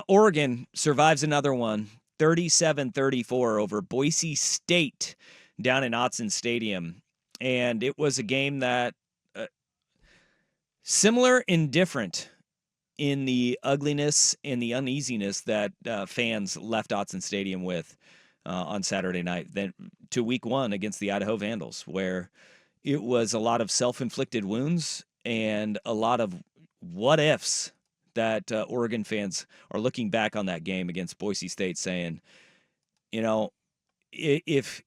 Oregon survives another one, 37-34 over Boise State down in Autzen Stadium. And it was a game that similar and different in the ugliness and the uneasiness that fans left Autzen Stadium with on Saturday night to week one against the Idaho Vandals, where it was a lot of self-inflicted wounds and a lot of what-ifs that Oregon fans are looking back on that game against Boise State saying, if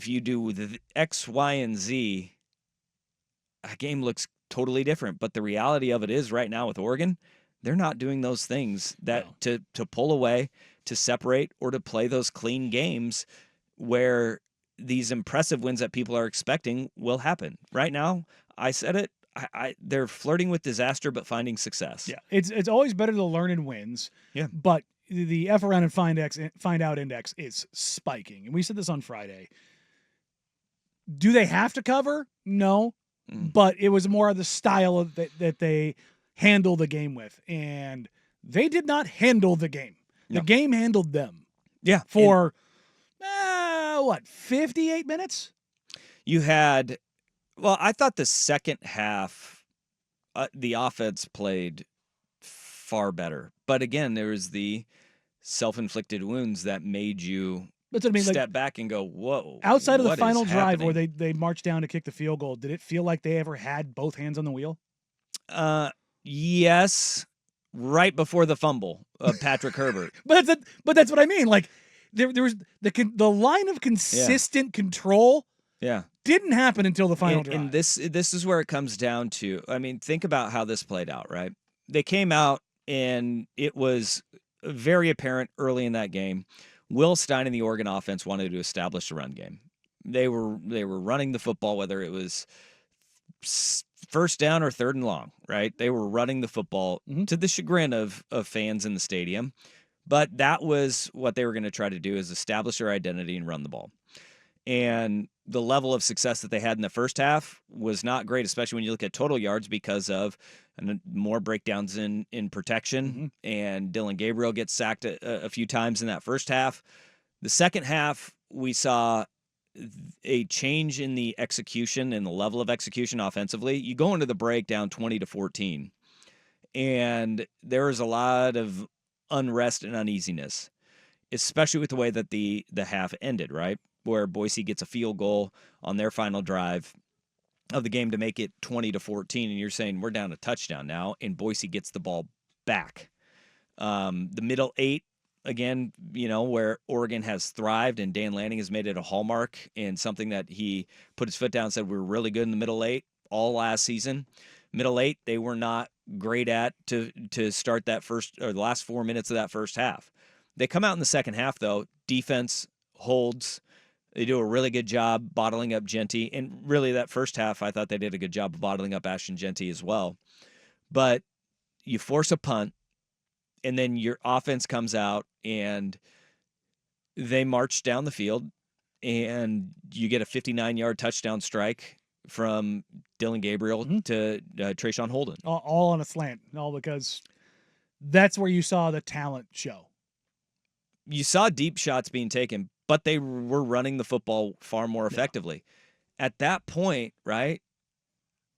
you do the X, Y, and Z, a game looks totally different. But the reality of it is right now with Oregon, they're not doing those things to pull away, to separate, or to play those clean games where these impressive wins that people are expecting will happen. Right now, I said it, they're flirting with disaster but finding success. Yeah, it's always better to learn in wins. Yeah. But the F around and find out index is spiking. And we said this on Friday. Do they have to cover? No. But it was more of the style that they handle the game with. And they did not handle the game. The game handled them. Yeah. For, 58 minutes? You had, I thought the second half, the offense played far better. But again, there was the self-inflicted wounds that made you step back and go, whoa. Outside of the final drive where they marched down to kick the field goal, did it feel like they ever had both hands on the wheel? Yes, right before the fumble of Patrick Herbert. But that's what I mean. Like there was the line of consistent control. Yeah. Didn't happen until the final drive. And this is where it comes down to. I mean, think about how this played out, right? They came out and it was very apparent early in that game. Will Stein and the Oregon offense wanted to establish a run game. They were running the football, whether it was first down or third and long, right? They were running the football to the chagrin of fans in the stadium. But that was what they were going to try to do, is establish their identity and run the ball. And the level of success that they had in the first half was not great, especially when you look at total yards, because of more breakdowns in protection. And Dylan Gabriel gets sacked a few times in that first half. The second half, we saw a change in the execution and the level of execution offensively. You go into the break down 20-14, and there was a lot of unrest and uneasiness, especially with the way that the half ended, right? Where Boise gets a field goal on their final drive of the game to make it 20-14, and you're saying we're down a touchdown now, and Boise gets the ball back. The middle eight, again, where Oregon has thrived, and Dan Lanning has made it a hallmark and something that he put his foot down and said we were really good in the middle eight all last season. Middle eight, they were not great at to start that first or the last 4 minutes of that first half. They come out in the second half, though. Defense holds. They do a really good job bottling up Genty. And really, that first half, I thought they did a good job of bottling up Ashton Genty as well. But you force a punt, and then your offense comes out, and they march down the field, and you get a 59-yard touchdown strike from Dylan Gabriel to Trayshawn Holden. All on a slant, all because that's where you saw the talent show. You saw deep shots being taken, but they were running the football far more effectively. Yeah. At that point, right,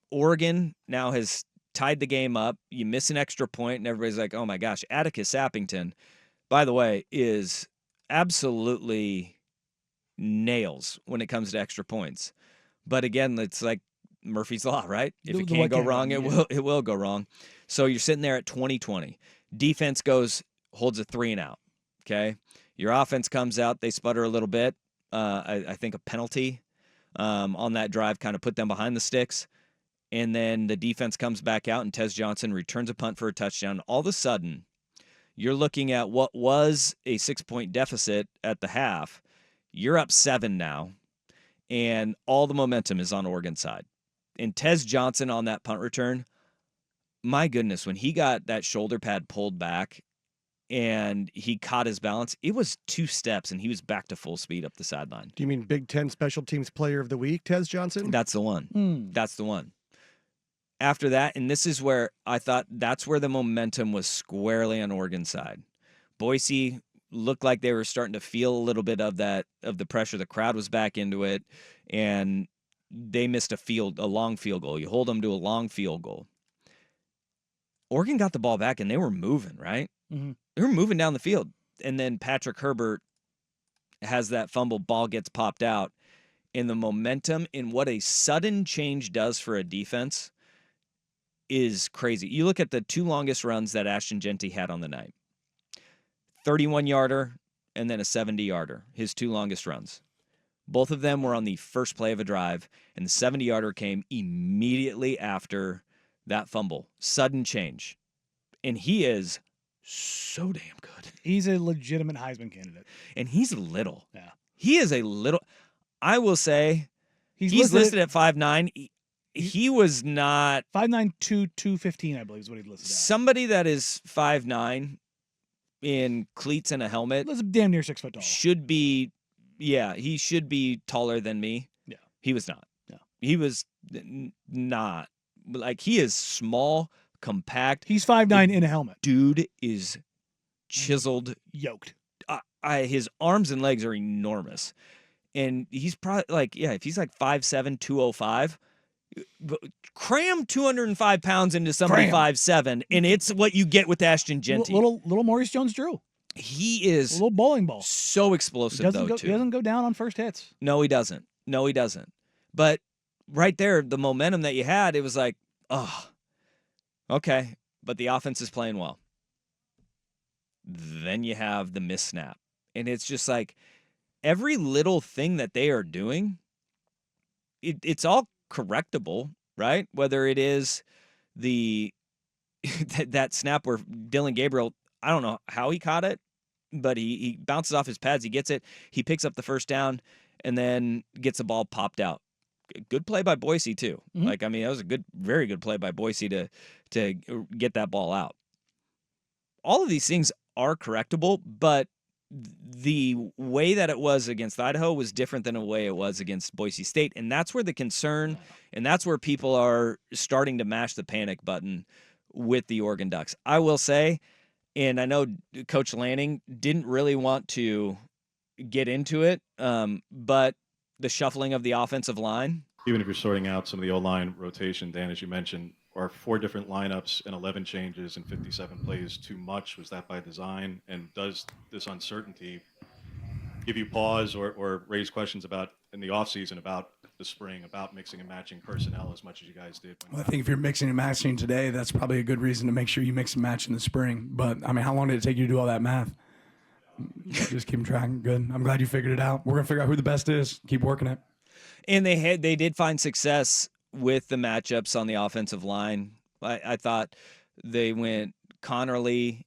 Oregon now has tied the game up. You miss an extra point, and everybody's like, oh, my gosh, Atticus Sappington, by the way, is absolutely nails when it comes to extra points. But again, it's like Murphy's Law, right? If it can't go wrong, it will go wrong. So you're sitting there at 20-20. Defense holds a 3-and-out, okay? Your offense comes out, they sputter a little bit. I think a penalty on that drive kind of put them behind the sticks. And then the defense comes back out, and Tez Johnson returns a punt for a touchdown. All of a sudden, you're looking at what was a 6-point deficit at the half. You're up 7 now, and all the momentum is on Oregon's side. And Tez Johnson on that punt return, my goodness, when he got that shoulder pad pulled back and he caught his balance, it was 2 steps, and he was back to full speed up the sideline. Do you mean Big Ten Special Teams Player of the Week, Tez Johnson? That's the one. That's the one. after that, and this is where I thought that's where the momentum was squarely on Oregon's side. Boise looked like they were starting to feel a little bit of the pressure. The crowd was back into it, and they missed a long field goal. You hold them to a long field goal. Oregon got the ball back, and they were moving, right? Mm-hmm. They were moving down the field, and then Patrick Herbert has that fumble, ball gets popped out, and the momentum in what a sudden change does for a defense is crazy. You look at the two longest runs that Ashton Jeanty had on the night. 31-yarder and then a 70-yarder, his two longest runs. Both of them were on the first play of a drive, and the 70-yarder came immediately after that fumble. Sudden change. And he is so damn good. He's a legitimate Heisman candidate. And he's little. Yeah. He is a little. I will say he's listed at 5'9". He was not 5'9", 215, I believe is what he listed at. Somebody that is 5'9" in cleats and a helmet. That's damn near 6 foot tall. Should be, yeah, he should be taller than me. Yeah. He was not. Yeah. He was not. Like, he is small, compact. He's 5'9" in a helmet. Dude is chiseled. Yoked. His arms and legs are enormous. And he's probably, like, yeah, if he's like 5'7", 205, cram 205 pounds into somebody 5'7", and it's what you get with Ashton Jeanty. Little Maurice Jones-Drew. He is a little bowling ball. So explosive, He too. doesn't go down on first hits. No, he doesn't. But right there, the momentum that you had, it was like, oh, okay. But the offense is playing well. Then you have the missed snap. And it's just like every little thing that they are doing, it's all correctable, right? Whether it is that snap where Dylan Gabriel, I don't know how he caught it, but he bounces off his pads, he gets it, he picks up the first down, and then gets the ball popped out. Good play by Boise too. Mm-hmm. Like, I mean, that was a very good play by Boise to get that ball out. All of these things are correctable, but the way that it was against Idaho was different than the way it was against Boise State, and that's where the concern, and that's where people are starting to mash the panic button with the Oregon Ducks. I will say, and I know Coach Lanning didn't really want to get into it, but the shuffling of the offensive line. Even if you're sorting out some of the O-line rotation, Dan, as you mentioned, are 4 different lineups and 11 changes and 57 plays too much? Was that by design? And does this uncertainty give you pause or raise questions about in the offseason about the spring, about mixing and matching personnel as much as you guys did? Well, I think if you're mixing and matching today, that's probably a good reason to make sure you mix and match in the spring. But, I mean, how long did it take you to do all that math? Just keep track. Good. I'm glad you figured it out. We're going to figure out who the best is. Keep working it. And they did find success with the matchups on the offensive line. I thought they went Connerly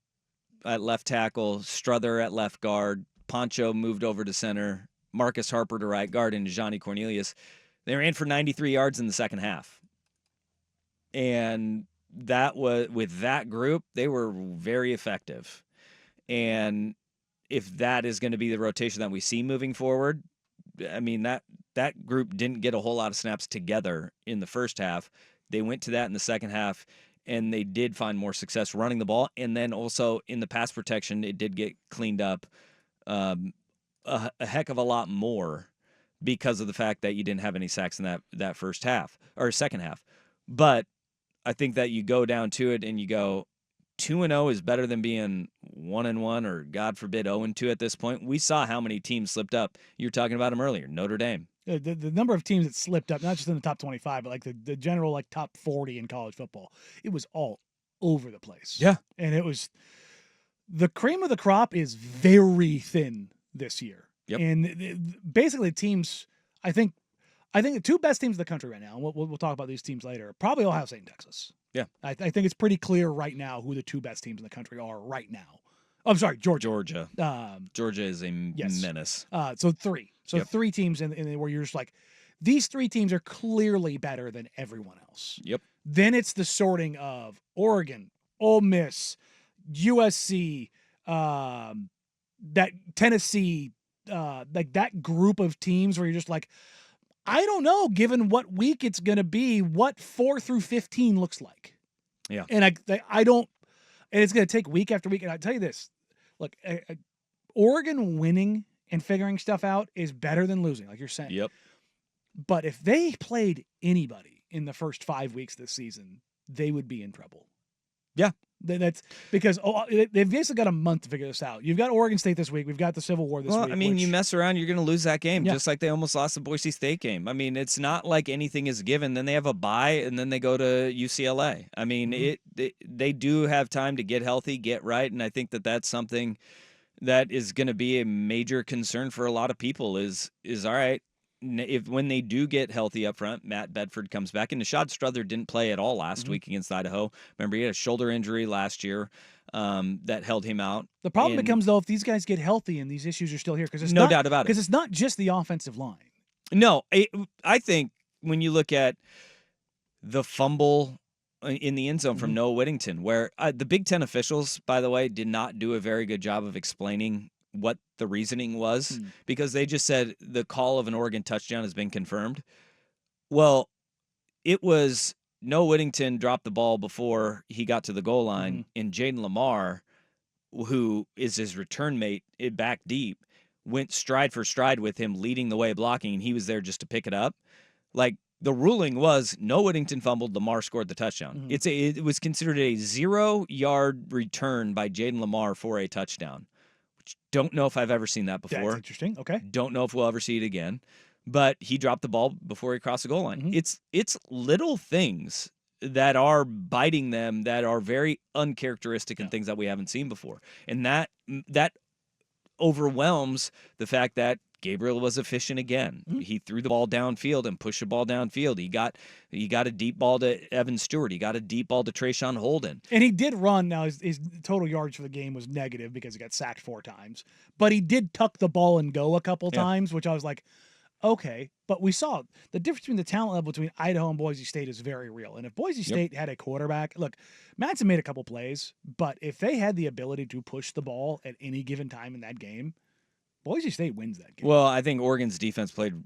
at left tackle, Strother at left guard, Poncho moved over to center, Marcus Harper to right guard, and Johnny Cornelius. They ran for 93 yards in the second half. And that was, with that group, they were very effective. And if that is going to be the rotation that we see moving forward, I mean, that group didn't get a whole lot of snaps together in the first half. They went to that in the second half, and they did find more success running the ball. And then also in the pass protection, it did get cleaned up a heck of a lot more because of the fact that you didn't have any sacks in that first half or second half. But I think that you go down to it and you go 2-0 is better than being 1-1 or, God forbid, 0-2 at this point. We saw how many teams slipped up. You were talking about them earlier, Notre Dame. The number of teams that slipped up, not just in the top 25, but like the general like top 40 in college football, it was all over the place. Yeah. And it was the cream of the crop is very thin this year. Yep. And basically teams, I think the two best teams in the country right now, and we'll talk about these teams later, are probably Ohio State and Texas. Yeah. I think it's pretty clear right now who the two best teams in the country are right now. Oh, I'm sorry, Georgia. Georgia is a menace. So 3. So Yep. 3 teams in where you're just like, these 3 teams are clearly better than everyone else. Yep. Then it's the sorting of Oregon, Ole Miss, USC, that Tennessee, like that group of teams where you're just like, I don't know, given what week it's going to be, what 4 through 15 looks like. Yeah. And I don't, and it's going to take week after week. And I tell you this, look, Oregon winning and figuring stuff out is better than losing, like you're saying. Yep. But if they played anybody in the first 5 weeks this season, they would be in trouble. Yeah. That's because they've basically got a month to figure this out. You've got Oregon State this week. We've got the Civil War this week. Well, I mean, you mess around, you're going to lose that game, Yeah. just like they almost lost the Boise State game. I mean, it's not like anything is given. Then they have a bye, and then they go to UCLA. I mean, they do have time to get healthy, get right, and I think that that's something that is going to be a major concern for a lot of people. Is all right. If when they do get healthy up front, Matt Bedford comes back, and Nishad Strother didn't play at all last week against Idaho. Remember, he had a shoulder injury last year that held him out. The problem becomes, though, if these guys get healthy and these issues are still here, because it's no doubt about it. Because it's not just the offensive line. No, I think when you look at the fumble in the end zone from Noah Whittington, where the Big Ten officials, by the way, did not do a very good job of explaining what the reasoning was, because they just said the call of an Oregon touchdown has been confirmed. Well, it was Noah Whittington dropped the ball before he got to the goal line, and Jaden Lamar, who is his return mate back deep, went stride for stride with him, leading the way blocking, and he was there just to pick it up. Like, the ruling was Noah Whittington fumbled, Lamar scored the touchdown. It was considered a 0-yard return by Jaden Lamar for a touchdown. Don't know if I've ever seen that before. That's interesting. Okay. Don't know if we'll ever see it again. But he dropped the ball before he crossed the goal line. It's little things that are biting them that are very uncharacteristic and things that we haven't seen before. And that overwhelms the fact that Gabriel was efficient again. He threw the ball downfield and pushed the ball downfield. He got a deep ball to Evan Stewart. He got a deep ball to Trayshawn Holden. And he did run. Now, his total yards for the game was negative because he got sacked 4 times. But he did tuck the ball and go a couple times, which I was like, okay. But we saw the difference between the talent level between Idaho and Boise State is very real. And if Boise State had a quarterback, look, Madsen made a couple plays, but if they had the ability to push the ball at any given time in that game, Boise State wins that game. Well, I think Oregon's defense played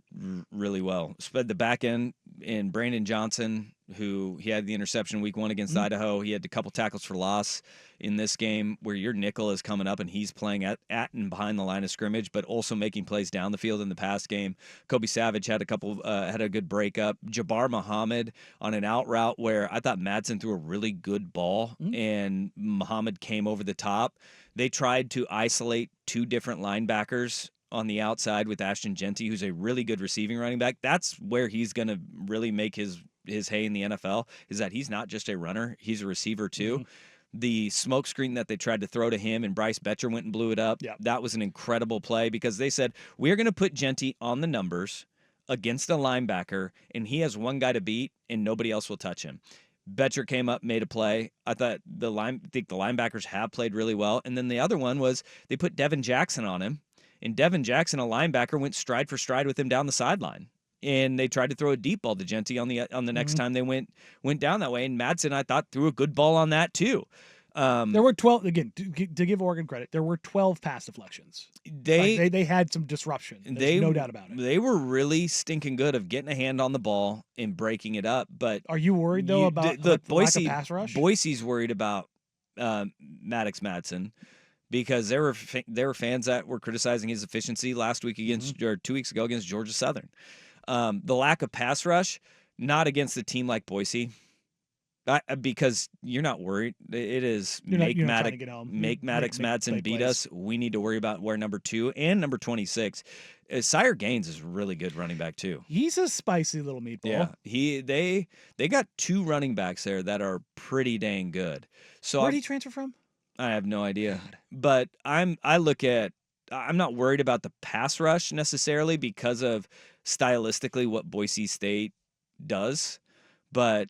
really well. Spread the back end in Brandon Johnson, who he had the interception week 1 against Idaho. He had a couple tackles for loss in this game where your nickel is coming up and he's playing at and behind the line of scrimmage, but also making plays down the field in the pass game. Kobe Savage had a good breakup. Jabbar Muhammad on an out route where I thought Madsen threw a really good ball and Muhammad came over the top. They tried to isolate 2 different linebackers on the outside with Ashton Genty, who's a really good receiving running back. That's where he's going to really make his hay in the NFL, is that he's not just a runner, he's a receiver too. The smoke screen that they tried to throw to him and Bryce Betcher went and blew it up. That was an incredible play because they said, we're going to put Genty on the numbers against a linebacker, and he has one guy to beat, and nobody else will touch him. Betcher came up, made a play. I thought the linebackers have played really well. And then the other one was they put Devin Jackson on him, and Devin Jackson, a linebacker, went stride for stride with him down the sideline. And they tried to throw a deep ball to Genty on the next time they went down that way. And Madsen, I thought, threw a good ball on that too. There were 12, again, to give Oregon credit, there were 12 pass deflections. They had some disruption. There's no doubt about it. They were really stinking good of getting a hand on the ball and breaking it up. But are you worried, though, about the lack of pass rush? Boise's worried about Maddox Madsen because there were fans that were criticizing his efficiency last week or 2 weeks ago against Georgia Southern. The lack of pass rush, not against a team like Boise. Because you're not worried. It is make Maddox Madsen beat us. We need to worry about where number 2 and number 26. Sire Gaines is a really good running back too. He's a spicy little meatball. Yeah, they got 2 running backs there that are pretty dang good. So where did he transfer from? I have no idea. But I'm not worried about the pass rush necessarily because of stylistically what Boise State does, but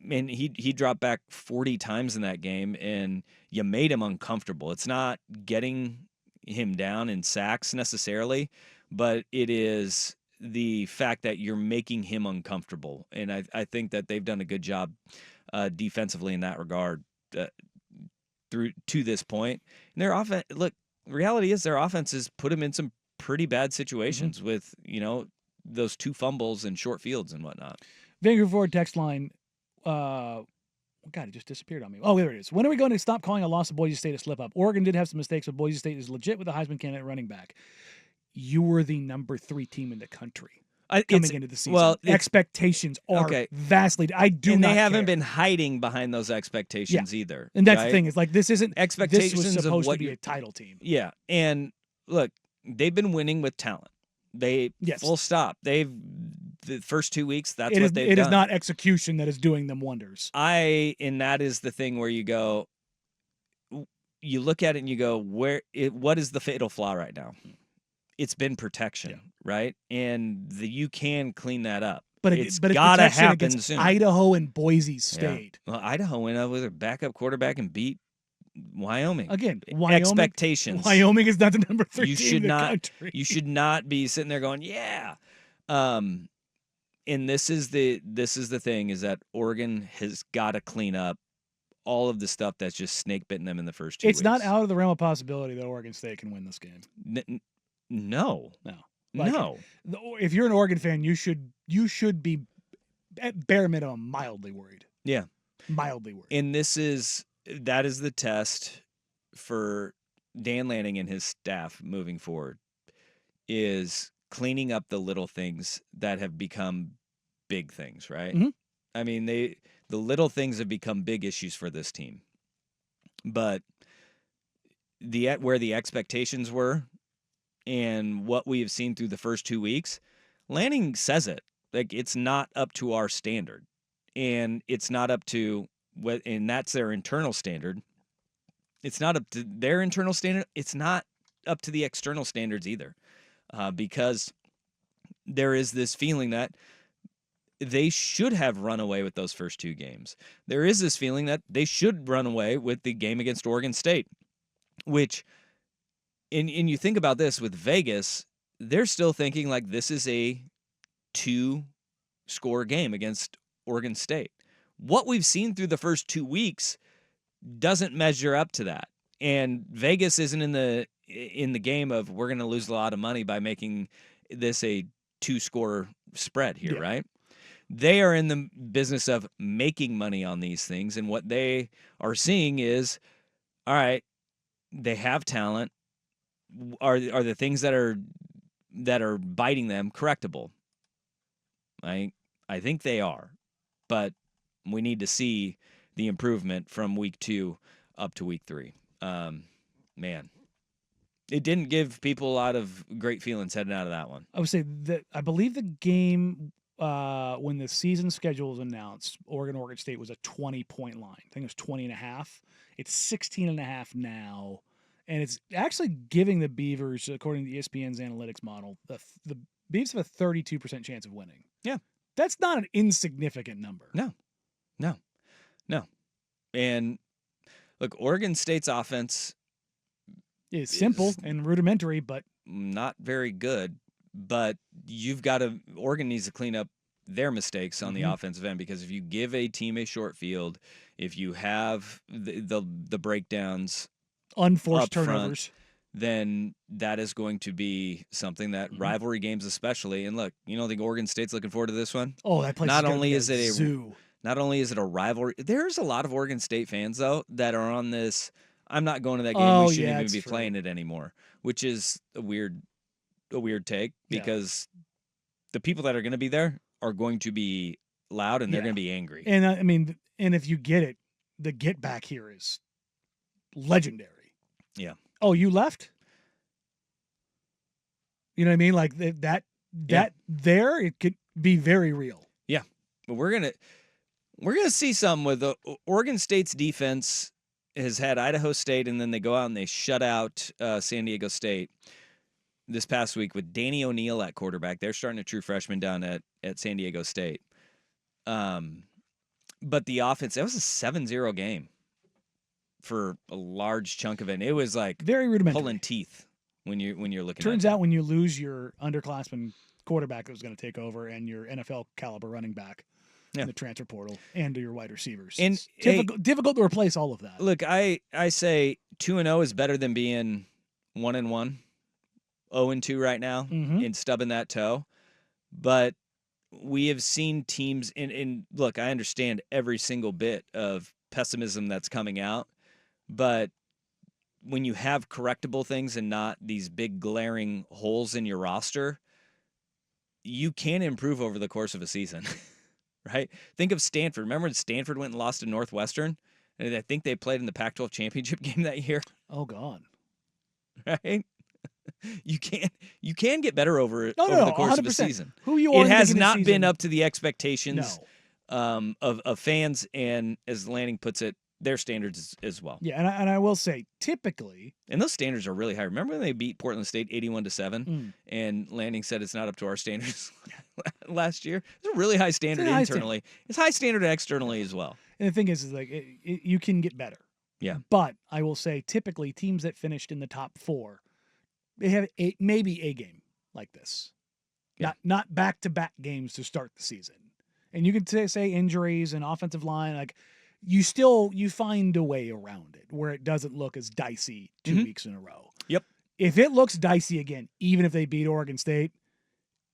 and he dropped back 40 times in that game, and you made him uncomfortable. It's not getting him down in sacks necessarily, but it is the fact that you're making him uncomfortable. And I think that they've done a good job defensively in that regard through to this point. And their offense, look, reality is their offense has put them in some pretty bad situations with, those 2 fumbles and short fields and whatnot. Vancouver Forward text line. God, it just disappeared on me. Oh, there it is. When are we going to stop calling a loss to Boise State a slip up? Oregon did have some mistakes, but Boise State is legit with a Heisman candidate running back. You were the number 3 team in the country coming into the season. Well, expectations are okay. vastly. I do and not they haven't care. been hiding behind those expectations either. And that's right? the thing. Is like this isn't expectations This was supposed of what to be you- a title team. Yeah, and look, they've been winning with talent. Full stop. The first 2 weeks. That's what they've done. It is not execution that is doing them wonders. And that is the thing where you go. You look at it and you go, what is the fatal flaw right now? It's been protection, right? And you can clean that up. But it's but gotta protection happen against soon. Idaho and Boise State. Yeah. Well, Idaho went up with their backup quarterback and beat Wyoming. Again, Wyoming, expectations. Wyoming is not the number 3 You team should in the not. country. You should not be sitting there going, yeah. And this is the thing is that Oregon has got to clean up all of the stuff that's just snake bitten them in the first 2 weeks. It's not out of the realm of possibility that Oregon State can win this game. No. Like, No. If you're an Oregon fan, you should be at bare minimum mildly worried. Yeah. Mildly worried. And that is the test for Dan Lanning and his staff moving forward is cleaning up the little things that have become big things, right? Mhm. I mean, the little things have become big issues for this team. But where the expectations were and what we have seen through the first 2 weeks, Lanning says it. Like, it's not up to our standard. And it's not up to and that's their internal standard. It's not up to their internal standard. It's not up to the external standards either, because there is this feeling that they should have run away with those first 2 games. There is this feeling that they should run away with the game against Oregon State, which, and you think about this with Vegas, they're still thinking like this is a 2-score game against Oregon State. What we've seen through the first 2 weeks doesn't measure up to that. And Vegas isn't in the game of we're going to lose a lot of money by making this a 2-score spread here, right? They are in the business of making money on these things, and what they are seeing is, all right, they have talent. Are the things that are biting them correctable? I think they are, but we need to see the improvement from week 2 up to week 3. Man, it didn't give people a lot of great feelings heading out of that one. I would say that I believe the game when the season schedule was announced, Oregon State was a 20-point line. I think it was 20.5. It's 16.5 now, and it's actually giving the Beavers, according to ESPN's analytics model, the Beavs have a 32% chance of winning. Yeah, that's not an insignificant number. No. And look, Oregon State's offense is simple and rudimentary, but not very good. But Oregon needs to clean up their mistakes on the offensive end, because if you give a team a short field, if you have the breakdowns, unforced up turnovers, front, then that is going to be something that rivalry games especially. And look, you don't think Oregon State's looking forward to this one? Oh, that place Not is only be is it a zoo. Not only is it a rivalry, there's a lot of Oregon State fans, though, that are on this, I'm not going to that game, we shouldn't even be playing it anymore, which is a weird take, because the people that are going to be there are going to be loud and they're going to be angry. And I mean, and if you get it, the get back here is legendary. Yeah. Oh, you left? You know what I mean? Like that there, it could be very real. Yeah. But we're going to see some with Oregon State's defense has had Idaho State, and then they go out and they shut out San Diego State this past week with Danny O'Neal at quarterback. They're starting a true freshman down at San Diego State. But the offense, that was a 7-0 game for a large chunk of it. And it was like very rudimentary, pulling teeth when you're looking. Turns out when you lose your underclassman quarterback that was going to take over and your NFL caliber running back in the transfer portal and your wide receivers, and it's difficult to replace all of that. Look, I say 2-0 is better than being 1-1, 0-2 right now and stubbing that toe. but we have seen teams and look, I understand every single bit of pessimism that's coming out, but when you have correctable things and not these big glaring holes in your roster, you can improve over the course of a season, right? Think of Stanford. Remember when Stanford went and lost to Northwestern? And I think they played in the Pac-12 championship game that year, Oh God. right? You can get better over No, over no, the course of a 100%. season. Who you It are in the has beginning of the not been season- up to the expectations No. of fans and, as Lanning puts it, their standards as well. Yeah, and I will say, typically, And those standards are really high. Remember when they beat Portland State 81-7, Mm. and Lanning said it's not up to our standards last year? It's a really high standard high internally. It's high standard externally as well. and the thing is like you can get better. Yeah. But I will say, typically, teams that finished in the top 4, they have maybe a game like this. Yeah. Not back-to-back games to start the season. And you can say injuries and offensive line, like you find a way around it where it doesn't look as dicey 2 weeks in a row. Yep. If it looks dicey again, even if they beat Oregon State,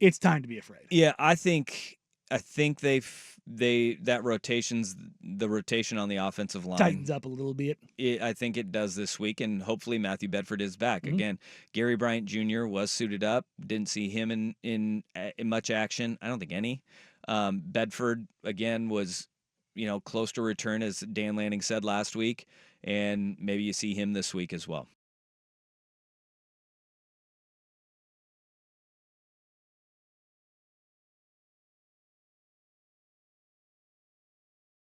it's time to be afraid. Yeah, I think that the rotation on the offensive line Tightens up a little bit. I think it does this week, and hopefully Matthew Bedford is back. Again, Gary Bryant Jr. was suited up. Didn't see him in much action. I don't think any. Bedford, again, was close to return, as Dan Lanning said last week, and maybe you see him this week as well.